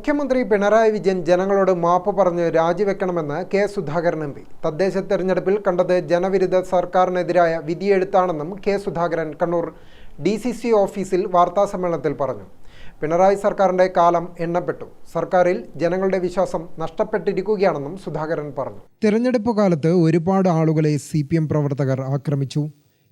മുഖ്യമന്ത്രി പിണറായി വിജയൻ ജനങ്ങളോട് മാപ്പ് പറഞ്ഞ് രാജിവെക്കണമെന്ന് കെ സുധാകരൻ എം പി. തദ്ദേശ തെരഞ്ഞെടുപ്പിൽ കണ്ടത് ജനവിരുദ്ധ സർക്കാരിനെതിരായ വിധിയെഴുത്താണെന്നും കെ സുധാകരൻ കണ്ണൂർ DCC ഓഫീസിൽ വാർത്താസമ്മേളനത്തിൽ പറഞ്ഞു. പിണറായി സർക്കാരിൻ്റെ കാലം എണ്ണപ്പെട്ടു. സർക്കാരിൽ ജനങ്ങളുടെ വിശ്വാസം നഷ്ടപ്പെട്ടിരിക്കുകയാണെന്നും സുധാകരൻ പറഞ്ഞു. തെരഞ്ഞെടുപ്പ് കാലത്ത് ഒരുപാട് ആളുകളെ CPM പ്രവർത്തകർ ആക്രമിച്ചു.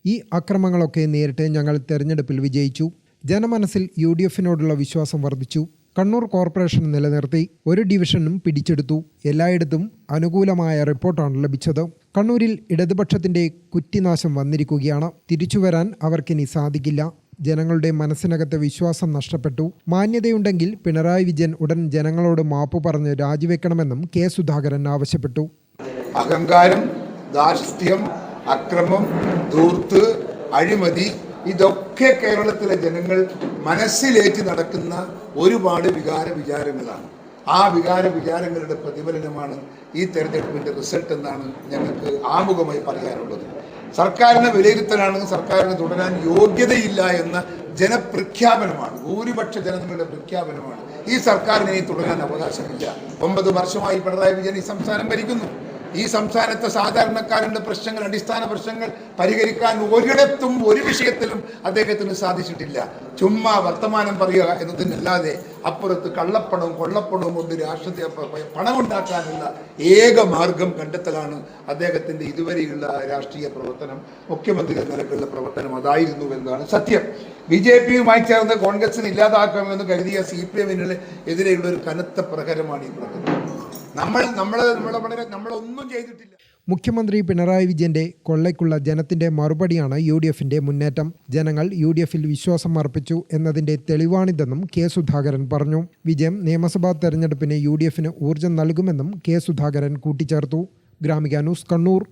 ഈ അക്രമങ്ങളൊക്കെ നേരിട്ട് ഞങ്ങൾ തെരഞ്ഞെടുപ്പിൽ വിജയിച്ചു. ജനമനസ്സിൽ UDFിനോടുള്ള വിശ്വാസം വർദ്ധിച്ചു. കണ്ണൂർ കോർപ്പറേഷൻ നിലനിർത്തി. ഒരു ഡിവിഷനും പിടിച്ചെടുത്തു. എല്ലായിടത്തും അനുകൂലമായ റിപ്പോർട്ടാണ് ലഭിച്ചത്. കണ്ണൂരിൽ ഇടതുപക്ഷത്തിന്റെ കുറ്റിനാശം വന്നിരിക്കുകയാണ്. തിരിച്ചുവരാൻ അവർക്കിനി സാധിക്കില്ല. ജനങ്ങളുടെ മനസ്സിനകത്ത് വിശ്വാസം നഷ്ടപ്പെട്ടു. മാന്യതയുണ്ടെങ്കിൽ പിണറായി വിജയൻ ഉടൻ ജനങ്ങളോട് മാപ്പ് പറഞ്ഞ് രാജിവെക്കണമെന്നും കെ സുധാകരൻ ആവശ്യപ്പെട്ടു. അഹങ്കാരം, ധാർഷ്ട്യം, അക്രമം, ധൂർത്ത്, അഴിമതി ഇതൊക്കെ കേരളത്തിലെ ജനങ്ങൾ മനസ്സിലേറ്റി നടക്കുന്ന ഒരുപാട് വികാരങ്ങളാണ്. ആ വികാരങ്ങളുടെ പ്രതിഫലനമാണ് ഈ തെരഞ്ഞെടുപ്പിൻ്റെ റിസൾട്ട് എന്നാണ് ഞങ്ങൾക്ക് ആമുഖമായി പറയാനുള്ളത്. സർക്കാരിനെ വിലയിരുത്തലാണ് സർക്കാരിന് തുടരാൻ യോഗ്യതയില്ല എന്ന ജനപ്രഖ്യാപനമാണ്, ഭൂരിപക്ഷ ജനങ്ങളുടെ പ്രഖ്യാപനമാണ്. ഈ സർക്കാരിനെ തുടരാൻ അവകാശമില്ല. 9 വർഷമായി പിണറായി വിജയൻ ഈ സംസ്ഥാനം ഭരിക്കുന്നു. ഈ സംസ്ഥാനത്തെ സാധാരണക്കാരുടെ പ്രശ്നങ്ങൾ, അടിസ്ഥാന പ്രശ്നങ്ങൾ പരിഹരിക്കാൻ ഒരിടത്തും ഒരു വിഷയത്തിലും അദ്ദേഹത്തിന് സാധിച്ചിട്ടില്ല. ചുമ്മാ വർത്തമാനം പറയുക എന്നതിനല്ലാതെ അപ്പുറത്ത് കള്ളപ്പണവും കൊള്ളപ്പണവും കൊണ്ട് രാഷ്ട്രീയ പണമുണ്ടാക്കാനുള്ള ഏക മാർഗം കണ്ടെത്തലാണ് അദ്ദേഹത്തിൻ്റെ ഇതുവരെയുള്ള രാഷ്ട്രീയ പ്രവർത്തനം, മുഖ്യമന്ത്രി എന്ന നിലക്കുള്ള പ്രവർത്തനം അതായിരുന്നു എന്നതാണ് സത്യം. BJPയുമായി ചേർന്ന് കോൺഗ്രസിന് ഇല്ലാതാക്കാമെന്ന് കരുതിയ CPMന് എതിരെയുള്ള ഒരു കനത്ത പ്രഹരമാണ് ഈ പ്രകടനം. നമ്മളൊന്നും ചെയ്തിട്ടില്ല. മുഖ്യമന്ത്രി പിണറായി വിജയന്റെ കൊള്ളയ്ക്കുള്ള ജനത്തിന്റെ മറുപടിയാണ് UDFിന്റെ മുന്നേറ്റം. ജനങ്ങൾ UDFിൽ വിശ്വാസം അർപ്പിച്ചു എന്നതിന്റെ തെളിവാണിതെന്നും കെ സുധാകരൻ പറഞ്ഞു. വിജയം നിയമസഭാ തെരഞ്ഞെടുപ്പിന് UDFിന് ഊർജം നൽകുമെന്നും കെ സുധാകരൻ കൂട്ടിച്ചേർത്തു. ഗ്രാമിക ന്യൂസ്, കണ്ണൂർ.